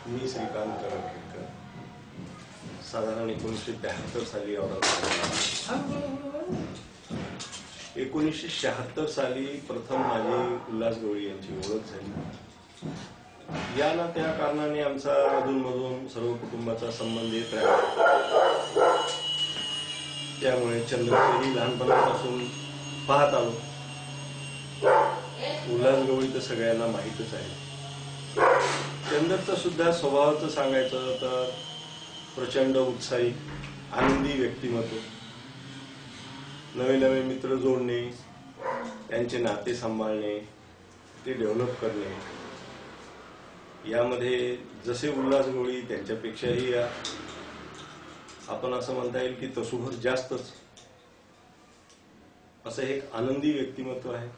मी श्रीकांत करंदीकर साधारण 1973 साली औरंगाबाद 1976 साली प्रथम माझी उल्हास गवळी यांची ओळख झाली। या ना त्या कारणाने आमचा अधूनमधून सर्व कुटुंबाचा संबंध येत राहिला। त्यामुळे चंद्रशेखरही लहानपणापासून पाहत आलो। उल्हास गवळी तर सगळ्यांना माहीतच आहे। चंद्रचं सुद्धा स्वभावाचं सांगायचं तर प्रचंड उत्साही आनंदी व्यक्तिमत्व, नवे नवे मित्र जोडणे, त्यांचे नाते सांभाळणे, ते डेव्हलप करणे, यामध्ये जसे उल्हास गवळी त्यांच्यापेक्षाही आपण असं म्हणता येईल की तसोभर जास्तच असं एक आनंदी व्यक्तिमत्व आहे।